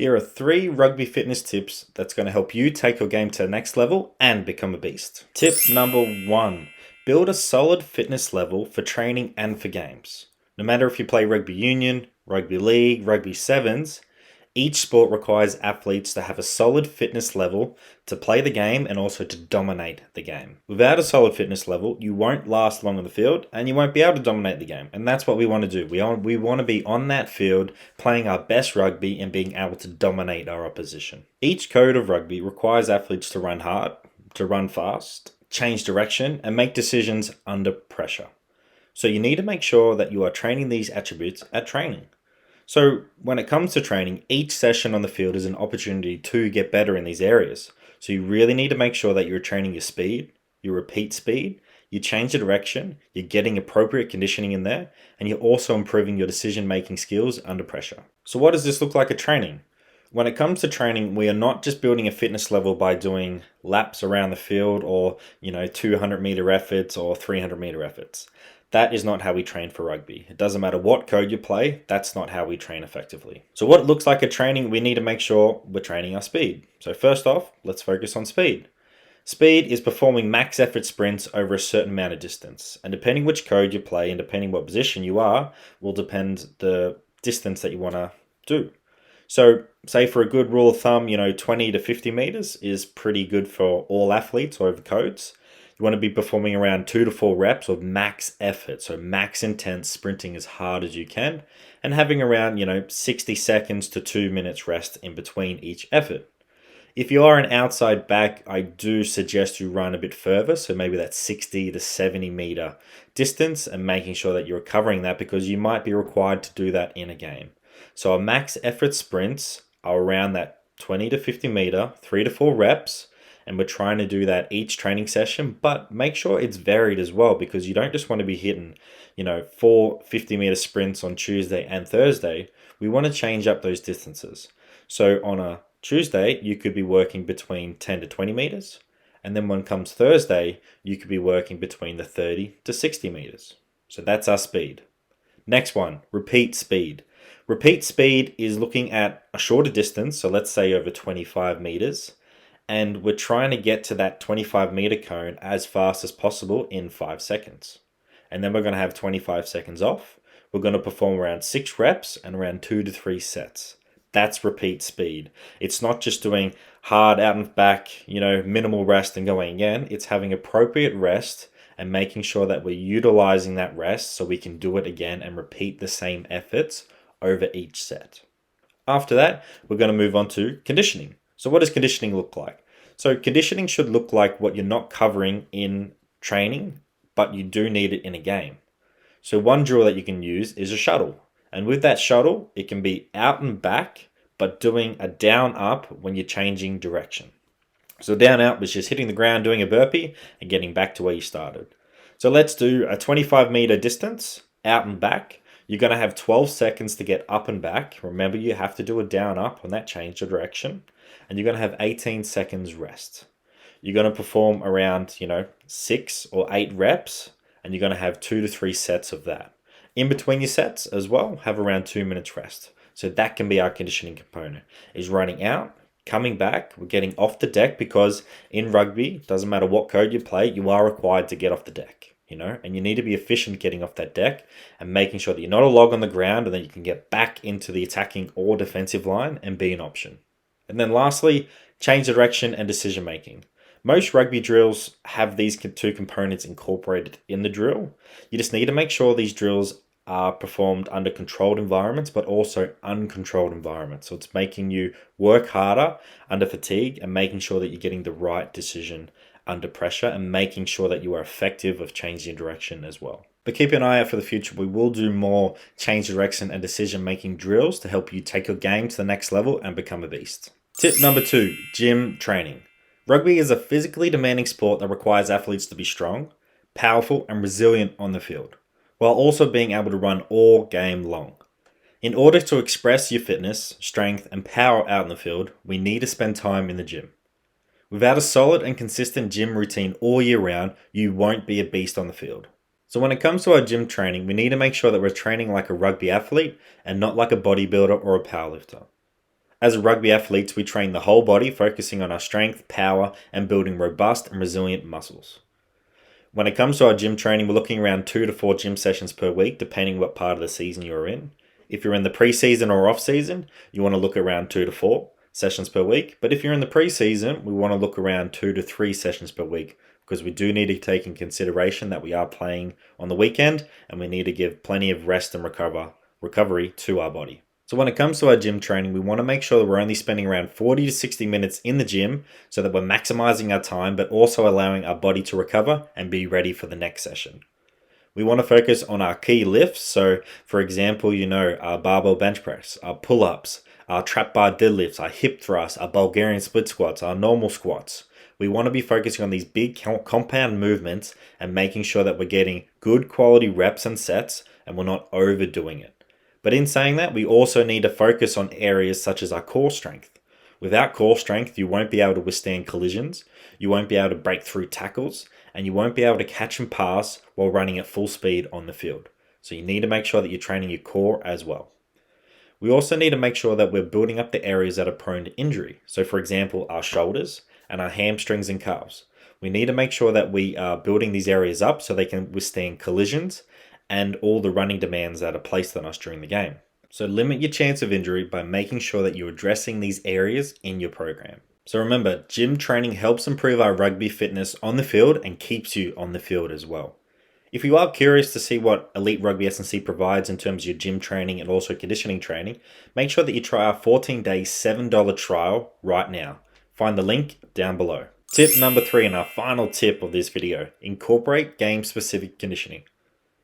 Here are 3 rugby fitness tips that's going to help you take your game to the next level and become a beast. Tip number 1, build a solid fitness level for training and for games. No matter if you play rugby union, rugby league, rugby sevens, each sport requires athletes to have a solid fitness level to play the game and also to dominate the game. Without a solid fitness level, you won't last long on the field and you won't be able to dominate the game. And that's what we want to do. We want to be on that field playing our best rugby and being able to dominate our opposition. Each code of rugby requires athletes to run hard, to run fast, change direction, and make decisions under pressure. So you need to make sure that you are training these attributes at training. So when it comes to training, each session on the field is an opportunity to get better in these areas. So you really need to make sure that you're training your speed, your repeat speed, you change the direction, you're getting appropriate conditioning in there, and you're also improving your decision-making skills under pressure. So what does this look like at training? When it comes to training, we are not just building a fitness level by doing laps around the field or 200-meter efforts or 300-meter efforts. That is not how we train for rugby. It doesn't matter what code you play, that's not how we train effectively. So what it looks like at training, we need to make sure we're training our speed. So first off, let's focus on speed. Speed is performing max effort sprints over a certain amount of distance. And depending which code you play and depending what position you are, will depend the distance that you want to do. So say for a good rule of thumb, 20 to 50 meters is pretty good for all athletes over codes. You want to be performing around 2 to 4 reps of max effort, so max intense sprinting as hard as you can, and having around 60 seconds to 2 minutes rest in between each effort. If you are an outside back, I do suggest you run a bit further, so maybe that 60 to 70 meter distance, and making sure that you're covering that because you might be required to do that in a game. So our max effort sprints are around that 20 to 50 meter, 3 to 4 reps, and we're trying to do that each training session, but make sure it's varied as well because you don't just want to be hitting, 4 50-meter sprints on Tuesday and Thursday. We want to change up those distances. So on a Tuesday, you could be working between 10 to 20 meters, and then when it comes Thursday, you could be working between the 30 to 60 meters. So that's our speed. Next one, repeat speed. Repeat speed is looking at a shorter distance, so let's say over 25 meters, and we're trying to get to that 25-meter cone as fast as possible in 5 seconds. And then we're going to have 25 seconds off. We're going to perform around 6 reps and around 2 to 3 sets. That's repeat speed. It's not just doing hard out and back, minimal rest and going again. It's having appropriate rest and making sure that we're utilizing that rest so we can do it again and repeat the same efforts over each set. After that, we're going to move on to conditioning. So what does conditioning look like? So conditioning should look like what you're not covering in training, but you do need it in a game. So one drill that you can use is a shuttle. And with that shuttle, it can be out and back, but doing a down up when you're changing direction. So down out was just hitting the ground, doing a burpee, and getting back to where you started. So let's do a 25-meter distance, out and back. You're going to have 12 seconds to get up and back. Remember, you have to do a down up on that change of direction. And you're going to have 18 seconds rest. You're going to perform around, 6 or 8 reps, and you're going to have 2 to 3 sets of that. In between your sets as well, have around 2 minutes rest. So that can be our conditioning component, is running out, coming back, we're getting off the deck because in rugby, doesn't matter what code you play, you are required to get off the deck. And you need to be efficient getting off that deck and making sure that you're not a log on the ground and then you can get back into the attacking or defensive line and be an option. And then lastly, change the direction and decision making. Most rugby drills have these 2 components incorporated in the drill. You just need to make sure these drills are performed under controlled environments, but also uncontrolled environments. So it's making you work harder under fatigue and making sure that you're getting the right decision under pressure and making sure that you are effective of changing direction as well. But keep an eye out for the future. We will do more change direction and decision-making drills to help you take your game to the next level and become a beast. Tip number 2, gym training. Rugby is a physically demanding sport that requires athletes to be strong, powerful, and resilient on the field, while also being able to run all game long. In order to express your fitness, strength, and power out in the field, we need to spend time in the gym. Without a solid and consistent gym routine all year round, you won't be a beast on the field. So when it comes to our gym training, we need to make sure that we're training like a rugby athlete and not like a bodybuilder or a powerlifter. As rugby athletes, we train the whole body, focusing on our strength, power, and building robust and resilient muscles. When it comes to our gym training, we're looking around 2 to 4 gym sessions per week, depending what part of the season you're in. If you're in the pre-season or off-season, you want to look around 2 to 4 sessions per week. But if you're in the pre-season, we want to look around 2 to 3 sessions per week, because we do need to take in consideration that we are playing on the weekend and we need to give plenty of rest and recovery to our body. So when it comes to our gym training, we want to make sure that we're only spending around 40 to 60 minutes in the gym so that we're maximizing our time, but also allowing our body to recover and be ready for the next session. We want to focus on our key lifts. So for example, our barbell bench press, our pull-ups, our trap bar deadlifts, our hip thrusts, our Bulgarian split squats, our normal squats. We want to be focusing on these big compound movements and making sure that we're getting good quality reps and sets and we're not overdoing it. But in saying that, we also need to focus on areas such as our core strength. Without core strength, you won't be able to withstand collisions, you won't be able to break through tackles, and you won't be able to catch and pass while running at full speed on the field. So you need to make sure that you're training your core as well. We also need to make sure that we're building up the areas that are prone to injury. So for example, our shoulders and our hamstrings and calves. We need to make sure that we are building these areas up so they can withstand collisions and all the running demands that are placed on us during the game. So limit your chance of injury by making sure that you're addressing these areas in your program. So remember, gym training helps improve our rugby fitness on the field and keeps you on the field as well. If you are curious to see what Elite Rugby S&C provides in terms of your gym training and also conditioning training, make sure that you try our 14-day $7 trial right now. Find the link down below. Tip number 3 and our final tip of this video, incorporate game-specific conditioning.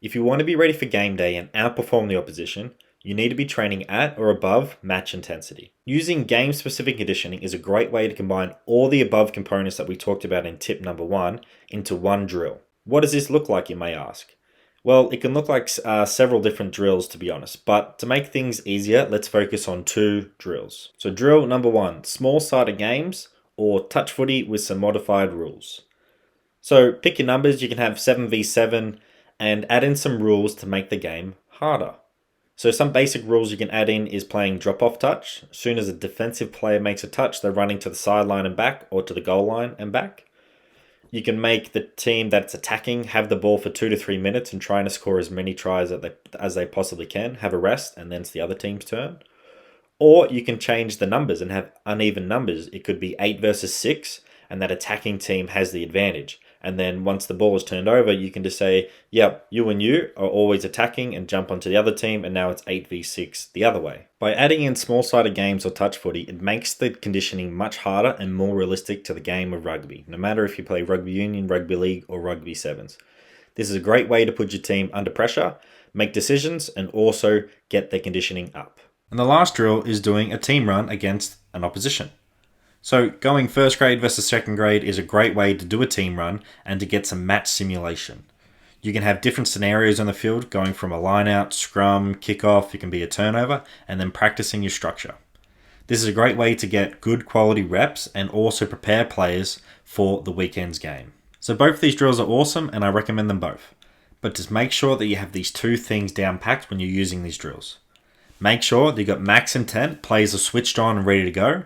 If you want to be ready for game day and outperform the opposition, you need to be training at or above match intensity. Using game-specific conditioning is a great way to combine all the above components that we talked about in tip number 1 into one drill. What does this look like, you may ask? Well, it can look like several different drills, to be honest, but to make things easier, let's focus on 2 drills. So drill number 1, small-sided games or touch footy with some modified rules. So pick your numbers, you can have 7v7, and add in some rules to make the game harder. So some basic rules you can add in is playing drop-off touch. As soon as a defensive player makes a touch, they're running to the sideline and back or to the goal line and back. You can make the team that's attacking have the ball for 2 to 3 minutes and trying to score as many tries as they possibly can, have a rest, and then it's the other team's turn. Or you can change the numbers and have uneven numbers. It could be 8 versus 6, and that attacking team has the advantage. And then once the ball is turned over, you can just say, yep, you and you are always attacking and jump onto the other team, and now it's 8v6 the other way. By adding in small-sided games or touch footy, it makes the conditioning much harder and more realistic to the game of rugby, no matter if you play rugby union, rugby league, or rugby sevens. This is a great way to put your team under pressure, make decisions, and also get their conditioning up. And the last drill is doing a team run against an opposition. So going first grade versus second grade is a great way to do a team run and to get some match simulation. You can have different scenarios on the field, going from a line out, scrum, kickoff, it can be a turnover, and then practicing your structure. This is a great way to get good quality reps and also prepare players for the weekend's game. So both of these drills are awesome and I recommend them both. But just make sure that you have these 2 things down packed when you're using these drills. Make sure that you've got max intent, players are switched on and ready to go,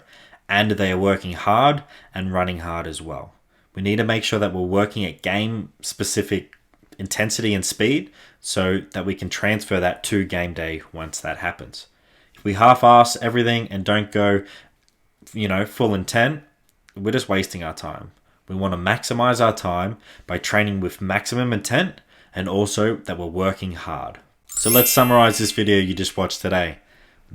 and they are working hard and running hard as well. We need to make sure that we're working at game-specific intensity and speed so that we can transfer that to game day once that happens. If we half-ass everything and don't go, full intent, we're just wasting our time. We want to maximize our time by training with maximum intent and also that we're working hard. So let's summarize this video you just watched today.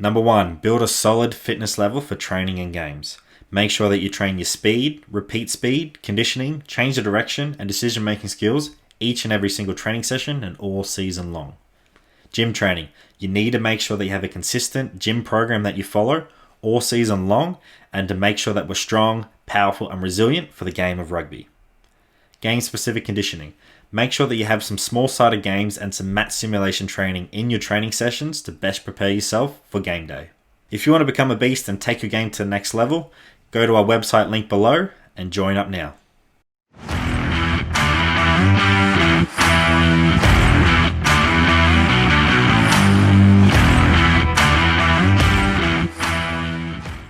Number 1, build a solid fitness level for training and games. Make sure that you train your speed, repeat speed, conditioning, change the direction, and decision-making skills each and every single training session and all season long. Gym training. You need to make sure that you have a consistent gym program that you follow all season long and to make sure that we're strong, powerful, and resilient for the game of rugby. Game-specific conditioning. Make sure that you have some small-sided games and some match simulation training in your training sessions to best prepare yourself for game day. If you want to become a beast and take your game to the next level, go to our website link below and join up now.